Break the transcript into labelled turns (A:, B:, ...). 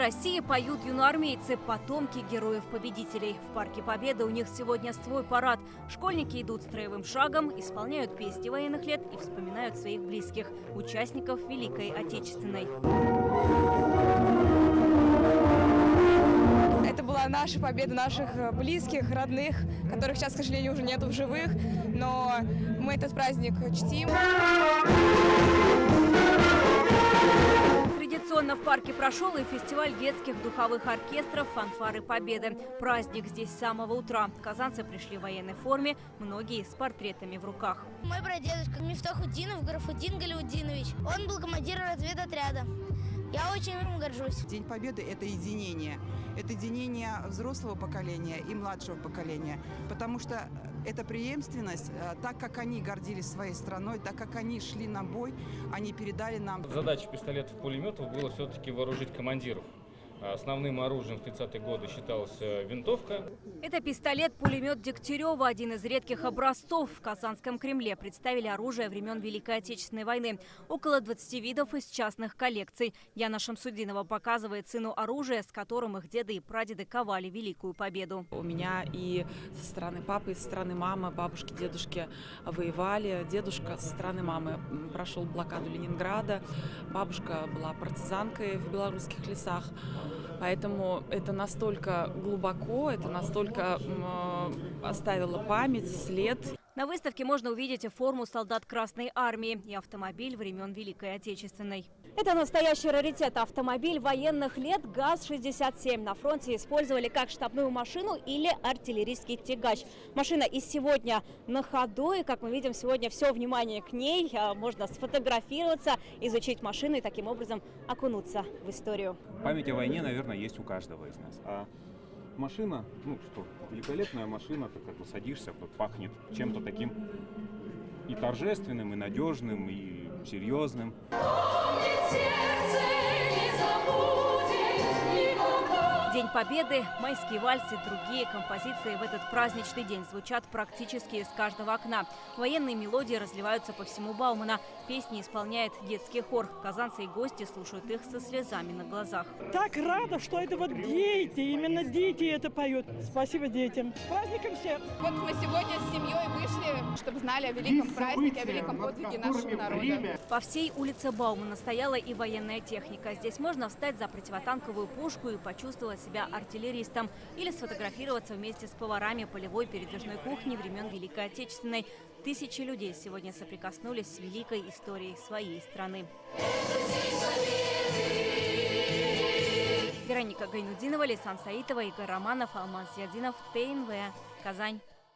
A: России поют юноармейцы, потомки героев-победителей. В Парке Победы у них сегодня свой парад. Школьники идут строевым шагом, исполняют песни военных лет и вспоминают своих близких, участников Великой Отечественной.
B: Это была наша победа, наших близких, родных, которых сейчас, к сожалению, уже нету в живых, но мы этот праздник чтим.
A: Традиционно в парке прошел и фестиваль детских духовых оркестров «Фанфары Победы». Праздник здесь с самого утра. Казанцы пришли в военной форме, многие с портретами в руках.
C: Мой прадедушка Мифтахуддинов Гарафуддин Галиуддинович. Он был командиром разведотряда. Я очень им горжусь.
D: День Победы – это единение. Это единение взрослого поколения и младшего поколения. Потому что эта преемственность, так как они гордились своей страной, так как они шли на бой, они передали нам.
E: Задача пистолетов-пулеметов была все-таки вооружить командиров. Основным оружием в 30-е годы считалась винтовка.
A: Это пистолет-пулемет Дегтярева, один из редких образцов. В Казанском Кремле представили оружие времен Великой Отечественной войны. Около 20 видов из частных коллекций. Яна Шамсудинова показывает сыну оружие, с которым их деды и прадеды ковали Великую Победу.
F: У меня и со стороны папы, и со стороны мамы, бабушки, дедушки воевали. Дедушка со стороны мамы прошел блокаду Ленинграда. Бабушка была партизанкой в белорусских лесах. Поэтому это настолько глубоко, это настолько оставило память, след.
A: На выставке можно увидеть и форму солдат Красной Армии, и автомобиль времен Великой Отечественной. Это настоящий раритет. Автомобиль военных лет ГАЗ-67. На фронте использовали как штабную машину или артиллерийский тягач. Машина и сегодня на ходу, и, как мы видим, сегодня все внимание к ней. Можно сфотографироваться, изучить машину и таким образом окунуться в историю.
G: Память о войне, наверное, есть у каждого из нас. Машина, великолепная машина, ты как бы садишься, пахнет чем-то таким и торжественным, и надежным, и серьезным.
A: День Победы, майские вальсы и другие композиции в этот праздничный день звучат практически из каждого окна. Военные мелодии разливаются по всему Баумана. Песни исполняет детский хор. Казанцы и гости слушают их со слезами на глазах.
H: Так рада, что это вот дети, именно дети это поют. Спасибо детям. С праздником всех!
B: Вот мы сегодня с семьей вышли, чтобы знали о великом празднике, о великом подвиге нашего народа.
A: По всей улице Баумана стояла и военная техника. Здесь можно встать за противотанковую пушку и почувствовать себя артиллеристом или сфотографироваться вместе с поварами полевой передвижной кухни времен Великой Отечественной. Тысячи людей сегодня соприкоснулись с великой историей своей страны. Вероника Гайнудинова, Лейсан Саитова, Игорь Романов, Алмаз Зиадинов, ТНВ, Казань.